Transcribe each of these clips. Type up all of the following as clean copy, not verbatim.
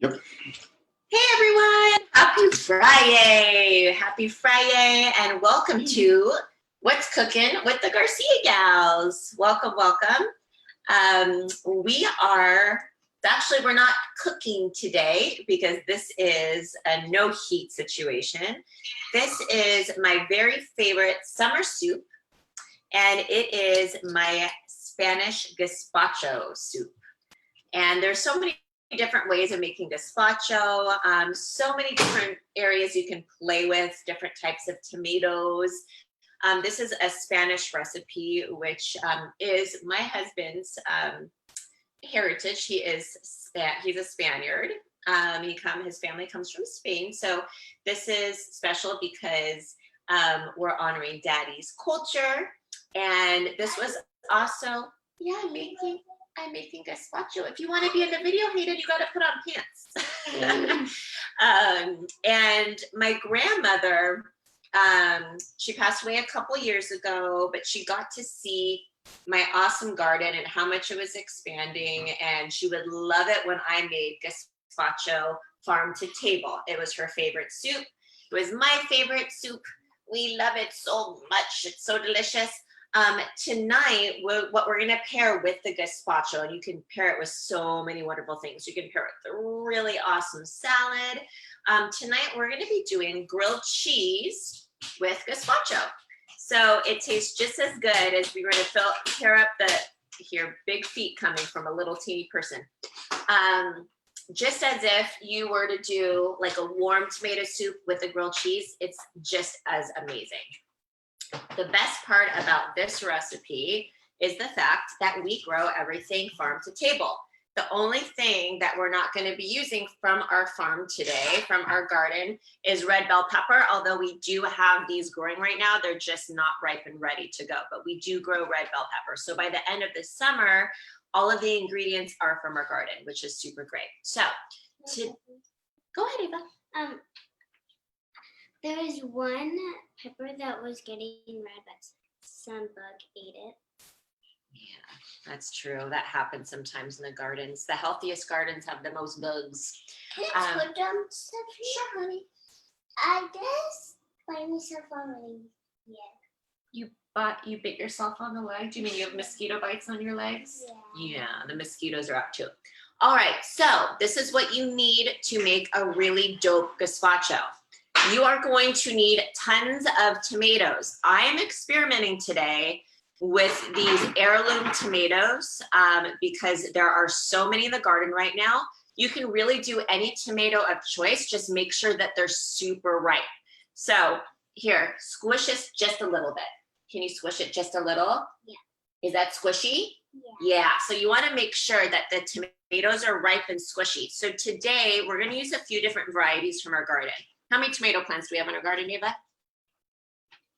Yep. Hey everyone, happy Friday. Happy Friday and welcome to What's Cooking with the Garcia Gals. Welcome, welcome. We're not cooking today because this is a no heat situation. This is my very favorite summer soup and it is my Spanish gazpacho soup. And there's so many different ways of making gazpacho, so many different areas you can play with, different types of tomatoes. This is a Spanish recipe, which is my husband's heritage. He's a Spaniard. His family comes from Spain. So this is special because we're honoring Daddy's culture. And this was also, I'm making gazpacho. If you want to be in the video, Hayden, you got to put on pants. And my grandmother, she passed away a couple years ago, but she got to see my awesome garden and how much it was expanding. And she would love it when I made gazpacho farm to table. It was her favorite soup. It was my favorite soup. We love it so much. It's so delicious. Tonight, what we're gonna pair with the gazpacho, and you can pair it with so many wonderful things. You can pair it with a really awesome salad. Tonight, we're gonna be doing grilled cheese with gazpacho. So it tastes just as good as we were to pair up big feet coming from a little teeny person. Just as if you were to do like a warm tomato soup with a grilled cheese, it's just as amazing. The best part about this recipe is the fact that we grow everything farm to table. The only thing that we're not going to be using from our farm today, from our garden, is red bell pepper. Although we do have these growing right now, they're just not ripe and ready to go. But we do grow red bell pepper. So by the end of the summer, all of the ingredients are from our garden, which is super great. So, go ahead, Ava. There was one pepper that was getting red, but some bug ate it. Yeah, that's true. That happens sometimes in the gardens. The healthiest gardens have the most bugs. Can I put them stuff here? Sure, honey. I guess by myself already. Yeah. You bit yourself on the leg? Do you mean you have mosquito bites on your legs? Yeah, the mosquitoes are out too. All right, so this is what you need to make a really dope gazpacho. You are going to need tons of tomatoes. I am experimenting today with these heirloom tomatoes because there are so many in the garden right now. You can really do any tomato of choice. Just make sure that they're super ripe. So here, squish this just a little bit. Can you squish it just a little? Yeah. Is that squishy? Yeah. So you want to make sure that the tomatoes are ripe and squishy. So today we're going to use a few different varieties from our garden. How many tomato plants do we have in our garden, Eva?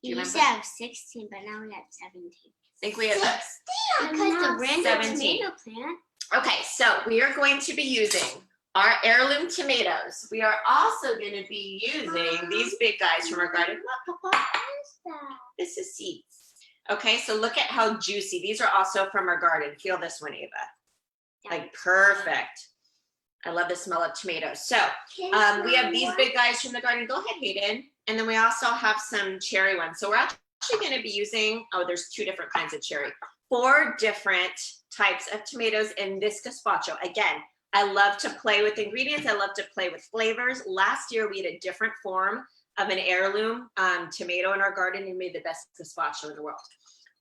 We used to have 16, but now we have 17. I think we have 16 because the random 17. tomato plant. Okay, so we are going to be using our heirloom tomatoes. We are also going to be using these big guys from our garden. Look, Papa. This is seeds. Okay, so look at how juicy. These are also from our garden. Feel this one, Eva. Like perfect. I love the smell of tomatoes. So we have these big guys from the garden. Go ahead, Hayden. And then we also have some cherry ones. So we're actually going to be using, there's 2 different kinds of cherry. 4 different types of tomatoes in this gazpacho. Again, I love to play with ingredients. I love to play with flavors. Last year, we had a different form of an heirloom tomato in our garden and made the best gazpacho in the world.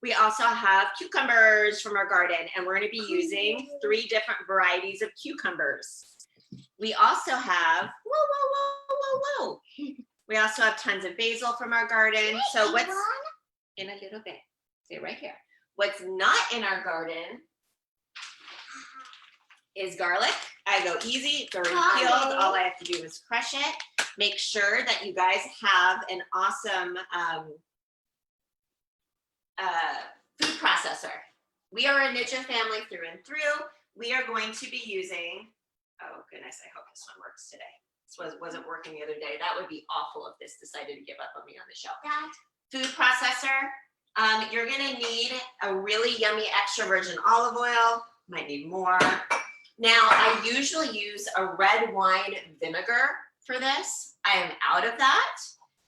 We also have cucumbers from our garden, and we're going to be using 3 different varieties of cucumbers. We also have, whoa. We also have tons of basil from our garden. So what's in a little bit? Stay right here. What's not in our garden is garlic. I go easy. It's already peeled. All I have to do is crush it. Make sure that you guys have an awesome food processor. We are a Ninja family through and through. We are going to be using, oh goodness, I hope this one works today. This wasn't working the other day. That would be awful if this decided to give up on me on the show. Food processor. You're gonna need a really yummy extra virgin olive oil. Might need more. Now, I usually use a red wine vinegar for this. I am out of that.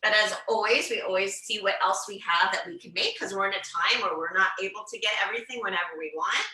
But as always, we always see what else we have that we can make because we're in a time where we're not able to get everything whenever we want.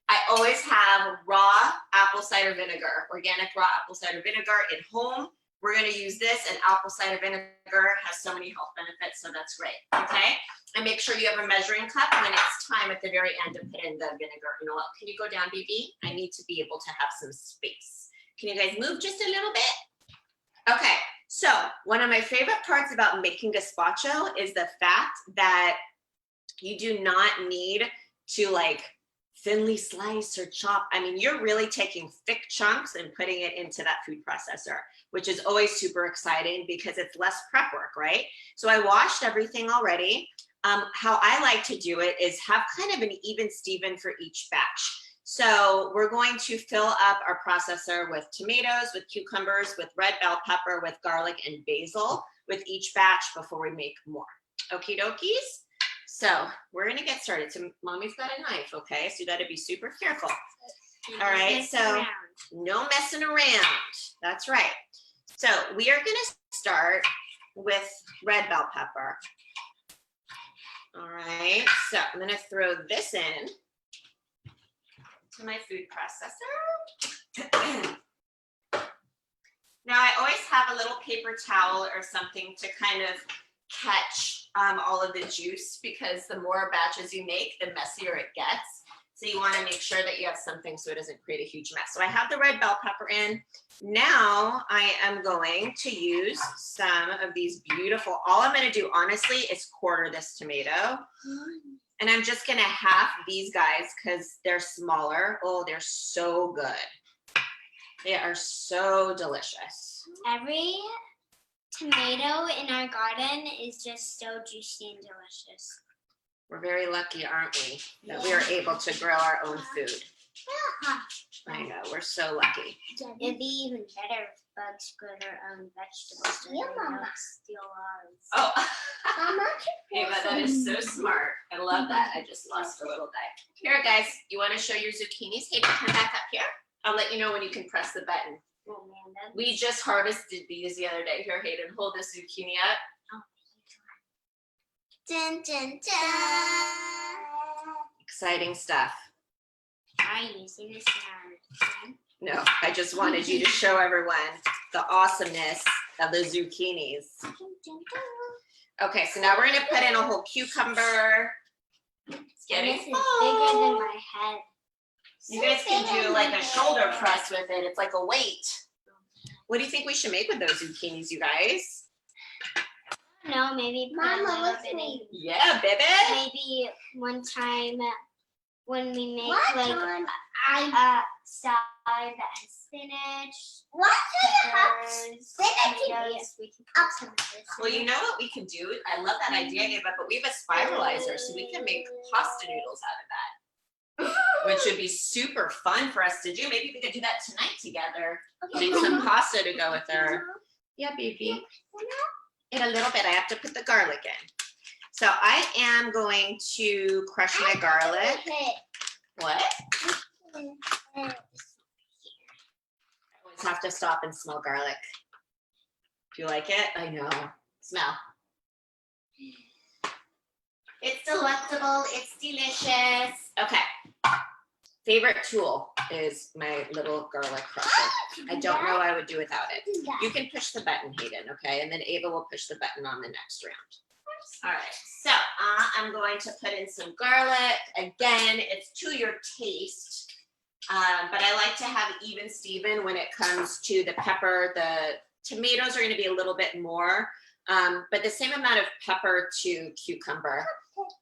I always have raw apple cider vinegar, organic raw apple cider vinegar at home. We're going to use this, and apple cider vinegar has so many health benefits, so that's great, okay? And make sure you have a measuring cup when it's time at the very end to put in the vinegar. You know what? Can you go down, baby? I need to be able to have some space. Can you guys move just a little bit? Okay, so one of my favorite parts about making gazpacho is the fact that you do not need to like thinly slice or chop. I mean, you're really taking thick chunks and putting it into that food processor, which is always super exciting because it's less prep work, right? So I washed everything already. How I like to do it is have kind of an even Steven for each batch. So we're going to fill up our processor with tomatoes, with cucumbers, with red bell pepper, with garlic and basil with each batch before we make more. Okie dokies. So we're gonna get started. So mommy's got a knife, okay? So you gotta be super careful. All right, so no messing around. That's right. So we are gonna start with red bell pepper. All right, so I'm gonna throw this in to my food processor. Now I always have a little paper towel or something to kind of catch all of the juice because the more batches you make, the messier it gets. So you want to make sure that you have something so it doesn't create a huge mess. So I have the red bell pepper in. Now I am going to use some of these beautiful, all I'm going to do honestly is quarter this tomato. And I'm just going to half these guys because they're smaller. Oh, they're so good. They are so delicious. Every tomato in our garden is just so juicy and delicious. We're very lucky, aren't we, that we are able to grow our own food. I know, we're so lucky. It'd be even better if bugs grow their own vegetables so they don't steal ours. Oh, Ava, that is so smart. I love that. I just lost a little guy. Here, guys, you want to show your zucchinis? Hey, come back up here. I'll let you know when you can press the button. Oh, man, We just harvested these the other day. Here, Hayden, hold this zucchini up. Dun, dun, dun. Exciting stuff. Are you using this now? No, I just wanted you to show everyone the awesomeness of the zucchinis. Okay, so now we're gonna put in a whole cucumber. It's getting This is bigger than my head. You guys can do like a shoulder press with it. It's like a weight. What do you think we should make with those zucchinis, you guys? No, maybe put a little bit in. Yeah, baby. Maybe one time when we make like a salad that has spinach, peppers, tomatoes, we can put some of this. Well, you know what we can do? I love that idea, Ava, but we have a spiralizer, so we can make pasta noodles out of that, which would be super fun for us to do. Maybe we could do that tonight together. Make some pasta to go with her. Yeah, baby. In a little bit, I have to put the garlic in. So I am going to crush my garlic. What? I always have to stop and smell garlic. Do you like it? I know. Smell. It's delectable. It's delicious. Okay. Favorite tool is my little garlic crusher. I don't know I would do without it. You can push the button, Hayden, okay? And then Ava will push the button on the next round. All right, so I'm going to put in some garlic. Again, it's to your taste, but I like to have even Steven when it comes to the pepper. The tomatoes are gonna be a little bit more, but the same amount of pepper to cucumber,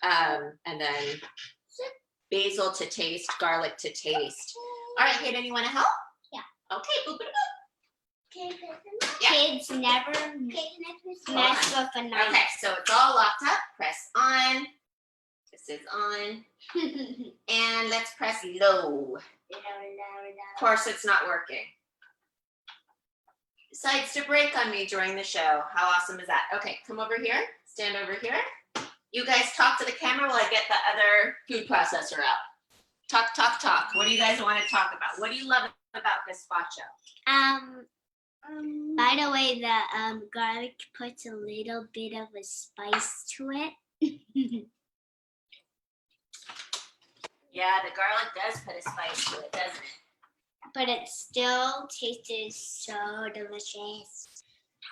and then basil to taste, garlic to taste. All right, Hayden, you wanna help? Yeah. Okay, boop, boop, boop. Yeah. Kids never mess with a knife. Okay, so it's all locked up. Press on. This is on. And let's press low. Of course, it's not working. Decides to break on me during the show. How awesome is that? Okay, come over here. Stand over here. You guys talk to the camera while I get the other food processor out. Talk, talk, talk. What do you guys want to talk about? What do you love about gazpacho? By the way, the garlic puts a little bit of a spice to it. Yeah, the garlic does put a spice to it, doesn't it? But it still tastes so delicious.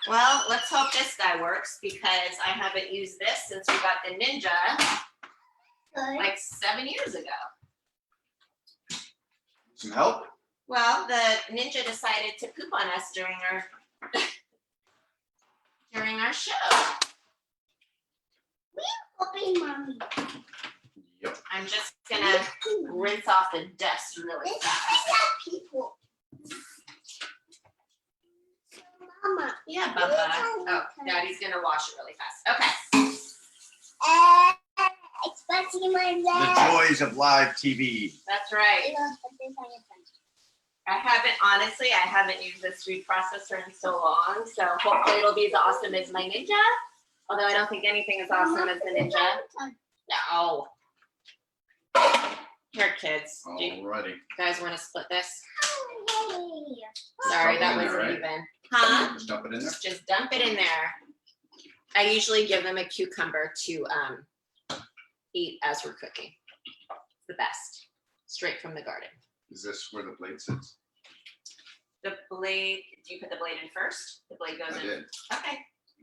Well, let's hope this guy works because I haven't used this since we got the Ninja like 7 years ago. Some help? Well, the Ninja decided to poop on us during our show. Open, Mommy. Yep. I'm just gonna rinse off the dust really fast. People. Mama. Yeah, Bubba. Oh, Daddy's gonna wash it really fast. Okay. Especially my The dad. joys of live TV. That's right. I haven't used this food processor in so long, so hopefully it'll be as awesome as my Ninja. Although I don't think anything is awesome as the Ninja. No. Here, kids. Do you Alrighty. guys want to split this? Yay. Sorry, Dump it that in there, wasn't right? even. Huh? Just dump it in there. Just dump it in there. I usually give them a cucumber to eat as we're cooking. It's the best. Straight from the garden. Is this where the blade sits? The blade, do you put the blade in first? The blade goes I in. did. Okay.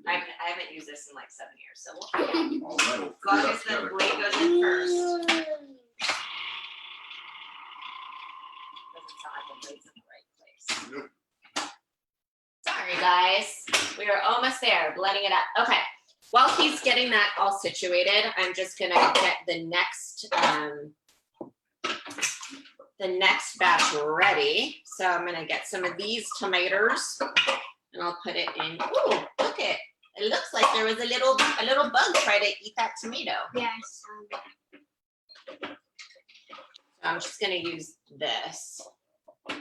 I haven't used this in like 7 years, so we'll All right, we'll as long figure it as out the together. blade goes in first. Doesn't sound like the blade's in the right place. Nope. Sorry, guys. We are almost there, blending it up. Okay. While he's getting that all situated, I'm just gonna get the next batch ready. So I'm gonna get some of these tomatoes and I'll put it in. Ooh, look it. It looks like there was a little bug trying to eat that tomato. Yes. So I'm just gonna use this. So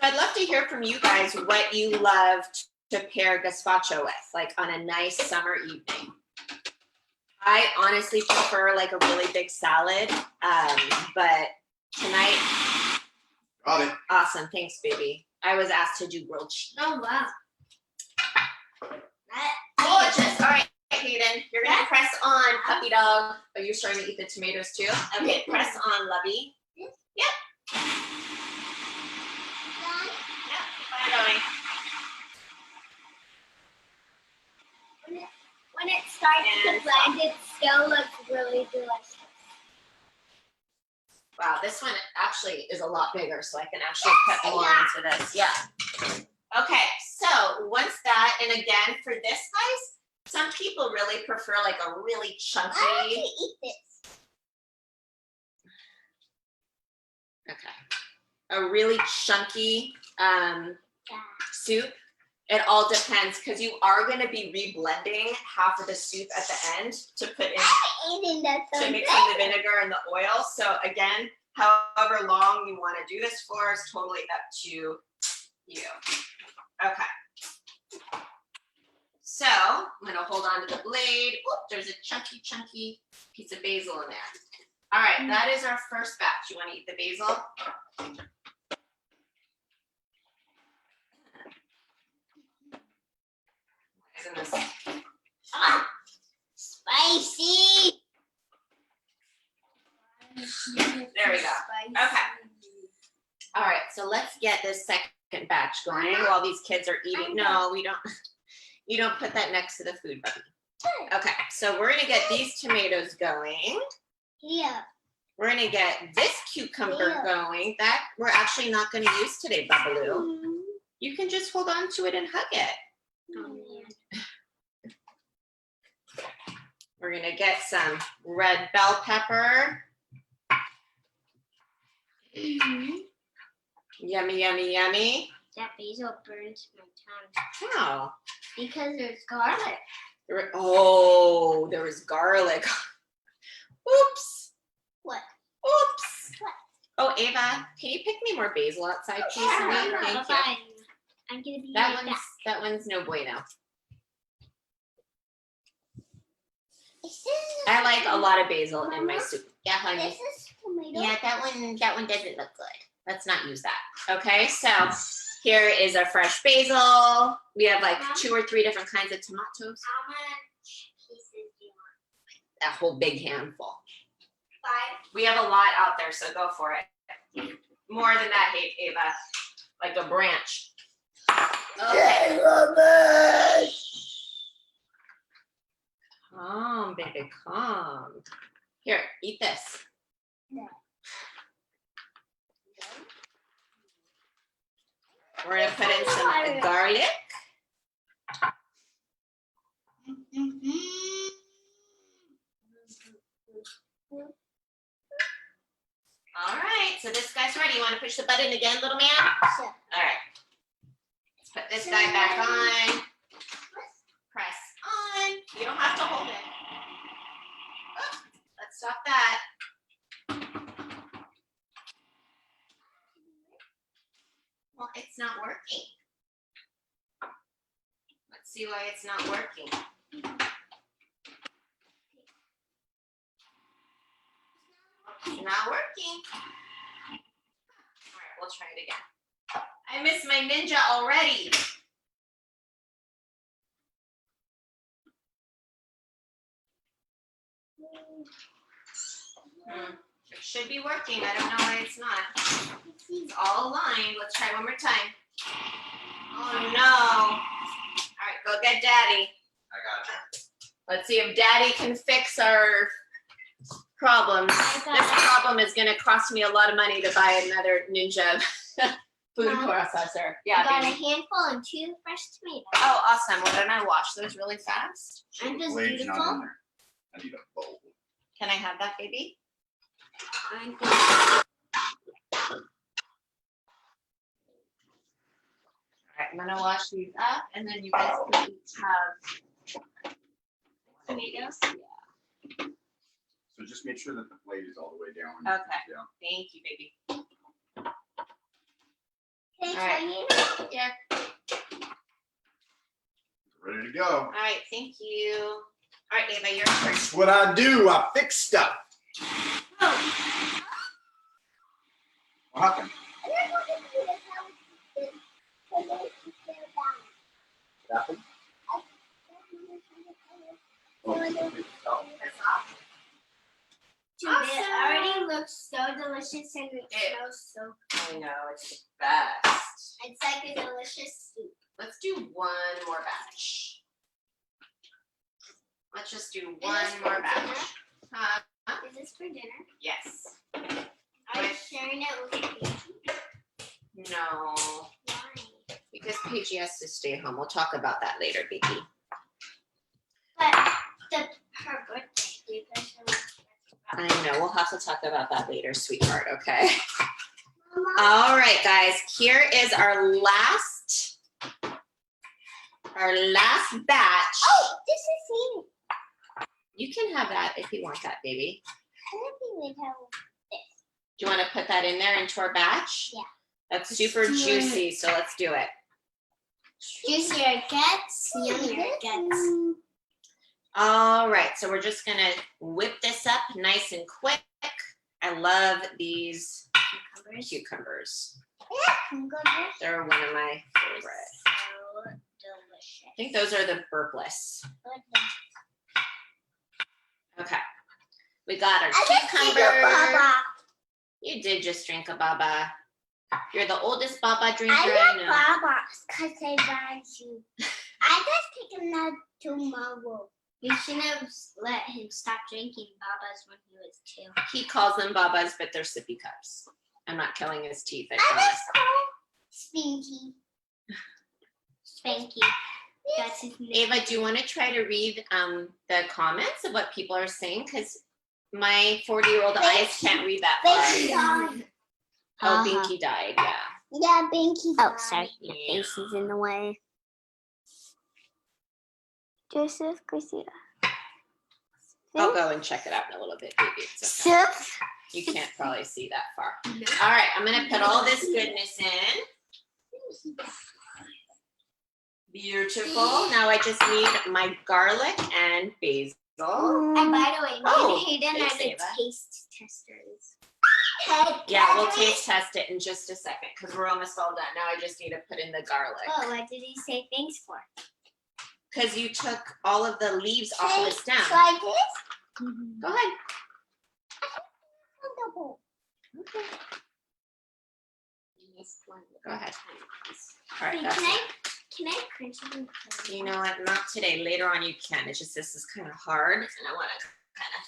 I'd love to hear from you guys what you love to pair gazpacho with, like on a nice summer evening. I honestly prefer like a really big salad, but tonight, Got it. awesome, thanks baby. I was asked to do grilled cheese. Oh wow. Gorgeous. All right, Hayden, you're gonna press on, puppy dog. Are you starting to eat the tomatoes too? Okay, press on, lovey. Yep. Yeah, keep on going. When it starts to blend, it still looks really delicious. Wow, this one actually is a lot bigger, so I can actually put more into this. Yeah. Okay, so once that, and again, for this, guys, some people really prefer like a really chunky. I want to eat this. Okay. A really chunky soup. It all depends because you are going to be reblending half of the soup at the end to put in to mix in the vinegar and the oil. So again, however long you want to do this for is totally up to you. Okay. So I'm going to hold on to the blade. Oop, there's a chunky piece of basil in there. All right, that is our first batch. You want to eat the basil? Isn't this Spicy. There we go. Okay. All right, so let's get this second batch going while these kids are eating. No, we don't. You don't put that next to the food, buddy. Okay, so we're gonna get these tomatoes going. Yeah. We're gonna get this cucumber going. That we're actually not gonna use today, Babaloo. You can just hold on to it and hug it. Oh, man. We're gonna get some red bell pepper. Yummy, yummy, yummy. That basil burns my tongue Wow. because there's garlic. Oh, there was garlic. Oops. What? Oops. What? Oh, Ava, can you pick me more basil outside, please? honey? Thank you. Fine. I'm gonna be That right one's back. that one's no bueno. I like a lot of basil in my soup. Yeah, honey. This is tomato. Yeah, that one doesn't look good. Let's not use that. Okay, so here is our fresh basil. We have like 2 or 3 different kinds of tomatoes. How much pieces do you want? A whole big handful. 5. We have a lot out there, so go for it. More than that, Ava. Like a branch. Okay. Calm, baby, calm. Here, eat this. Yeah. We're gonna put in some garlic. All right, so this guy's ready. You want to push the button again, little man? Sure. All right. Let's put this guy back on. Press on. You don't have to hold it. Oh, let's stop that. Well, it's not working. Let's see why it's not working. It's not working. All right, we'll try it again. I miss my ninja already. It should be working. I don't know why it's not. It's all aligned. Let's try one more time. Oh no. All right, go get Daddy. I got you. Let's see if Daddy can fix our problems. This problem is going to cost me a lot of money to buy another Ninja food processor. Yeah, I got baby. a handful and 2 fresh tomatoes. Oh, awesome. Well, didn't I wash those really fast? Aren't those Blade's not beautiful? in there. I need a bowl. Can I have that, baby? Aren't they- All right, I'm going to wash these up, and then you guys can each have tomatoes? So just make sure that the blade is all the way down. Okay. Yeah. Thank you, baby. Can I All right. try you? Here. Ready to go. All right, thank you. All right, Ava, your turn. That's what I do. I fix stuff. Oh. What happened? What happened? Oh, That's off. Dude, it already looks so delicious and it It- smells so I know, it's the best. It's like a delicious soup. Let's do one more batch. Let's just do one this more for batch. dinner? Huh? Is this for dinner? Yes. Are you sharing it with me? No. Why? Because Paige has to stay home. We'll talk about that later, baby. But her birthday. I know. We'll have to talk about that later, sweetheart. Okay. Mama. All right, guys. Here is our last batch. Oh, this is me. You can have that if you want that, baby. I think we would have this. Do you want to put that in there into our batch? Yeah. That's super juicy, so let's do it. Juicier it gets, yummier it gets. All right, so we're just gonna whip this up nice and quick. I love these cucumbers. Yeah, They're one of my favorites. so delicious. I think those are the burpless. Okay. We got our cucumber. You did just drink a baba. You're the oldest baba drinker I know. Babas because I buy you. I just take him now tomorrow. You should have let him stop drinking babas when he was 2. He calls them babas, but they're sippy cups. I'm not killing his teeth, I I promise. just call Spanky. Spanky. That's his name. Ava, do you want to try to read the comments of what people are saying? Because my 40-year-old eyes can't read that Binky far. died. Oh, Binky died, yeah. Yeah, Binky died. Oh, sorry. Your face is in the way. Joseph Garcia. I'll go and check it out in a little bit, baby. It's okay. Joseph. You can't probably see that far. All right, I'm going to put all this goodness in. Beautiful. Now I just need my garlic and basil. And by the way, me Oh, and Hayden thanks, are the Ava. taste testers. Yeah, we'll taste test it in just a second because we're almost all done. Now I just need to put in the garlic. Oh, what did he say thanks for? Because you took all of the leaves off of the stem. Try this? Go ahead. Okay. Go ahead. All right, Wait, that's can I crunch it in the You know what? Not today. Later on, you can. It's just this is kind of hard, and I want to kind of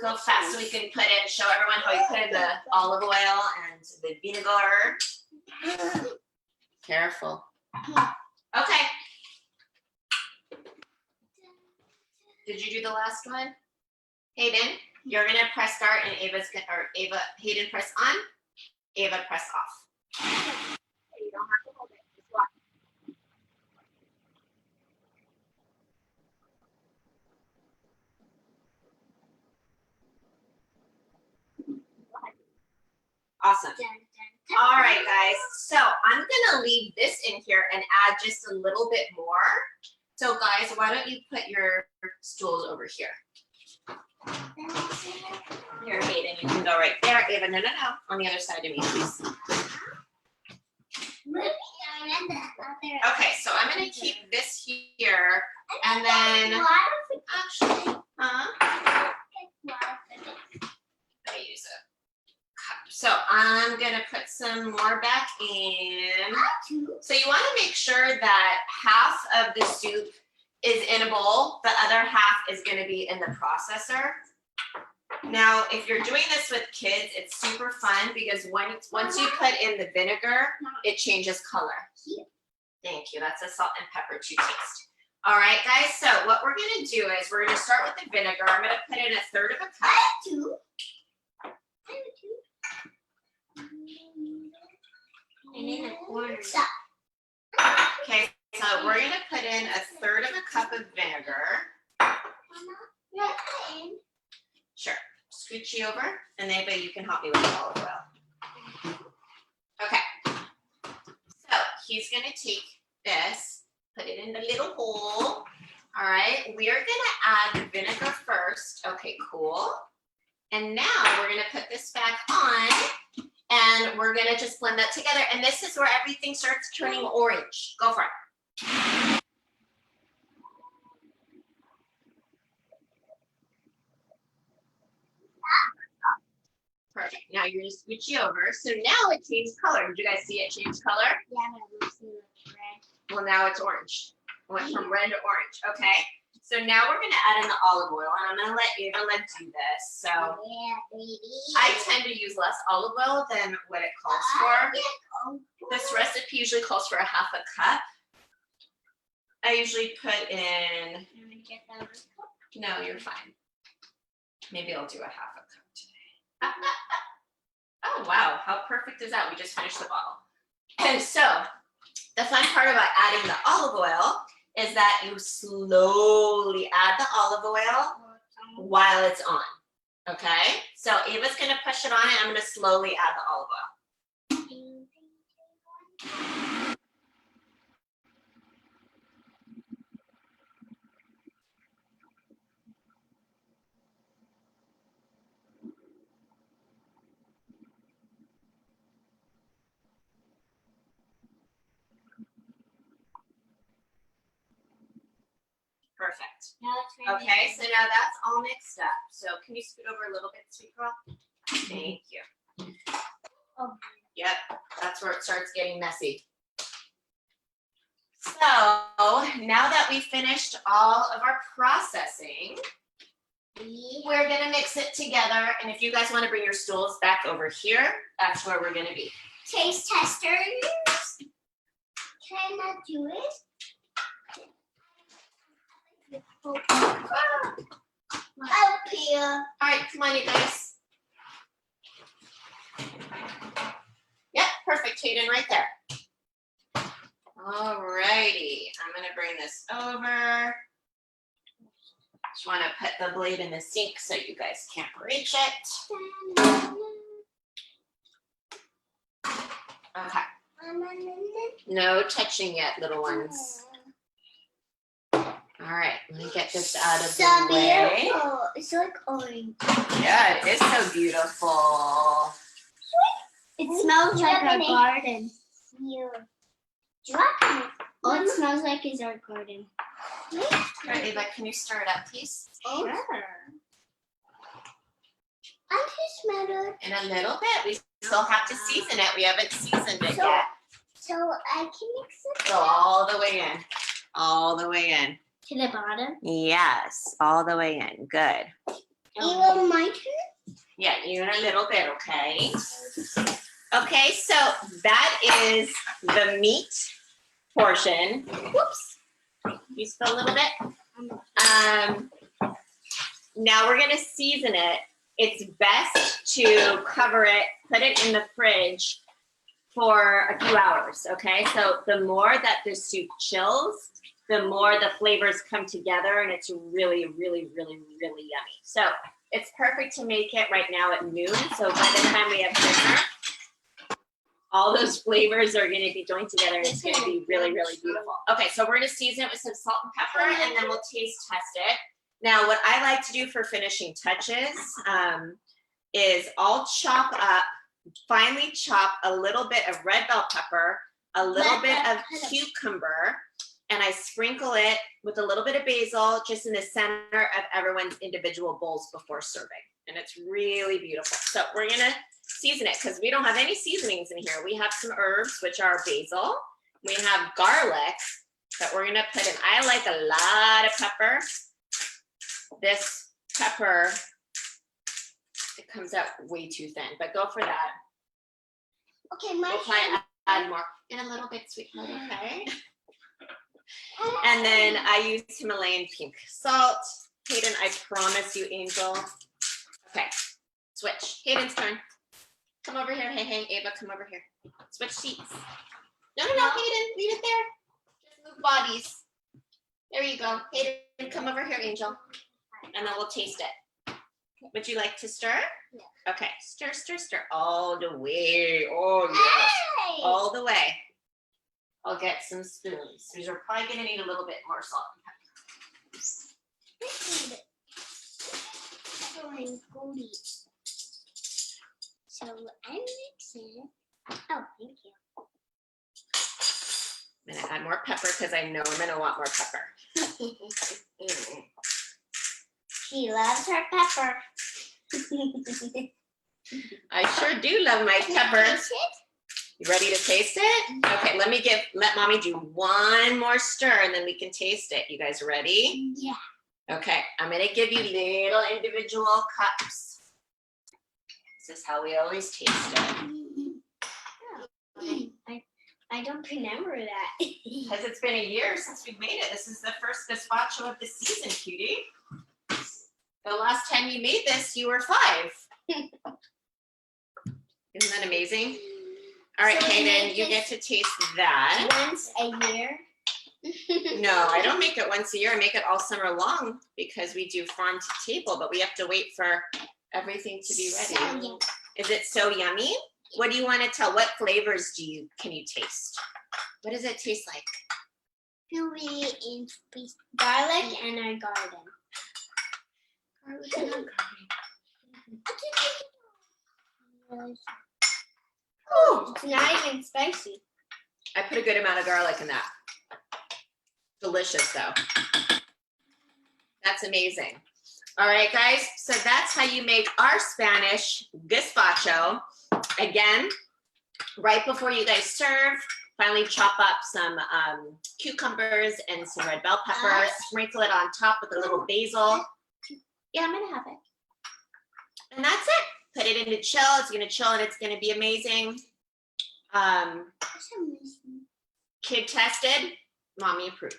go fast so we can put in. Show everyone how you put in the olive oil and the vinegar. Careful. Okay. Did you do the last one, Hayden? You're gonna press start, and Hayden press on. Ava press off. You don't have to hold it. Just watch. Awesome. All right, guys. So I'm gonna leave this in here and add just a little bit more. So guys, why don't you put your stools over here? Here, Hayden, you can go right there. Ava, no. On the other side of me, please. Okay, so I'm gonna keep this here, and then actually, I use a cup. So I'm gonna put some more back in. So you want to make sure that half of the soup is in a bowl, the other half is going to be in the processor. Now, if you're doing this with kids, it's super fun because once you put in the vinegar, it changes color. Thank you. That's a salt and pepper to taste. All right, guys. So what we're going to do is we're going to start with the vinegar. I'm going to put in 1/3 of a cup. And in the corner. Okay, so we're going to put in 1/3 of a cup of vinegar. Sure. Scooch you over, and then you can help me with the olive oil. Okay. So he's going to take this, put it in the little hole. All right. We are going to add the vinegar first. Okay, cool. And now we're going to put this back on, and we're going to just blend that together. And this is where everything starts turning orange. Go for it. Perfect. Now you're going to switch you over. So now it changed color. Did you guys see it change color? Yeah, but it was red. Well, now it's orange. It went from red to orange. Okay. So now we're going to add in the olive oil, and I'm going to let Ava do this. So Yeah, baby. I tend to use less olive oil than what it calls for. This recipe usually calls for 1/2 cup. I usually put in, no, you're fine. Maybe I'll do 1/2 cup today. Oh, wow. How perfect is that? We just finished the bottle. And so the fun part about adding the olive oil is that you slowly add the olive oil while it's on. Okay? So Ava's going to push it on, and I'm going to slowly add the olive oil. Perfect. Now it's ready. Okay, so now that's all mixed up. So can you scoot over a little bit, sweet girl? Thank you. Oh. Yep, that's where it starts getting messy. So now that we finished all of our processing, we're gonna mix it together. And if you guys want to bring your stools back over here, that's where we're gonna be. Taste testers. Can I not do it? Up here. All right, come on, you guys. Yep, perfect, Hayden, right there. All righty, I'm gonna bring this over. Just wanna put the blade in the sink so you guys can't reach it. Okay, no touching yet, little ones. All right, let me get this out of So the way. beautiful. It's like orange. Yeah, it is so beautiful. It smells like our garden. All it smells like is our garden. All right, Ava, can you stir it up, please? Sure. I just smell it. In a little bit. We still have to season it. We haven't seasoned it So- yet. So I can mix it. Go all the way in. All the way in. To the bottom. Yes, all the way in. Good. Even my turn? Yeah, you in a little bit, okay? Okay, so that is the meat portion. Whoops. You spill a little bit. Now we're gonna season it. It's best to cover it, put it in the fridge for a few hours, okay? So the more that the soup chills, the more the flavors come together and it's really, really, really, really yummy. So it's perfect to make it right now at noon. So by the time we have dinner, all those flavors are gonna be joined together and it's gonna be really, really beautiful. Okay, so we're gonna season it with some salt and pepper and then we'll taste test it. Now, what I like to do for finishing touches is I'll chop up, finely chop a little bit of red bell pepper, a little bit of cucumber, and I sprinkle it with a little bit of basil just in the center of everyone's individual bowls before serving. And it's really beautiful. So we're gonna season it because we don't have any seasonings in here. We have some herbs, which are basil. We have garlic that we're gonna put in. I like a lot of pepper. This pepper, it comes out way too thin, but go for that. Okay, my We'll probably add more in a little bit, sweetheart, okay? And then I use Himalayan pink salt. Hayden, I promise you, Angel. Okay, switch. Hayden's turn. Come over here. Hey, Ava, come over here. Switch seats. No, Hayden, leave it there. Just move bodies. There you go. Hayden, come over here, Angel. And then we'll taste it. Would you like to stir? Yeah. Okay, stir, all the way. Oh, yes. Hey! All the way. I'll get some spoons. Because you're probably gonna need a little bit more salt and pepper. So I'm mixing. Oh, thank you. I'm gonna add more pepper because I know I'm gonna want more pepper. She loves her pepper. I sure do love my pepper. You ready to taste it? Okay, let mommy do one more stir and then we can taste it. You guys ready? Yeah. Okay, I'm gonna give you little individual cups. This is how we always taste it. I don't remember that. Because it's been a year since we made it. This is the first gazpacho of the season, cutie. The last time you made this, you were 5. Isn't that amazing? All right, So we Hayden, make you get to taste that. Once a year. No, I don't make it once a year. I make it all summer long because we do farm to table, but we have to wait for everything to be ready. So yummy. Is it so yummy? What do you want to tell? What flavors can you taste? What does it taste like? Puree and spice. Garlic and our garden. Garlic and garlic. Oh, it's not even spicy. I put a good amount of garlic in that. Delicious though. That's amazing. All right, guys, so that's how you make our Spanish gazpacho. Again, right before you guys serve, finally chop up some cucumbers and some red bell pepper, sprinkle it on top with a little basil. Yeah, I'm gonna have it. And that's it. Put it into chill. It's gonna chill and it's gonna be amazing. Kid tested, mommy approved.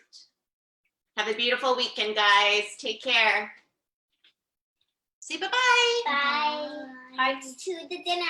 Have a beautiful weekend, guys. Take care. Say bye-bye. Bye. Hearts to the dinner.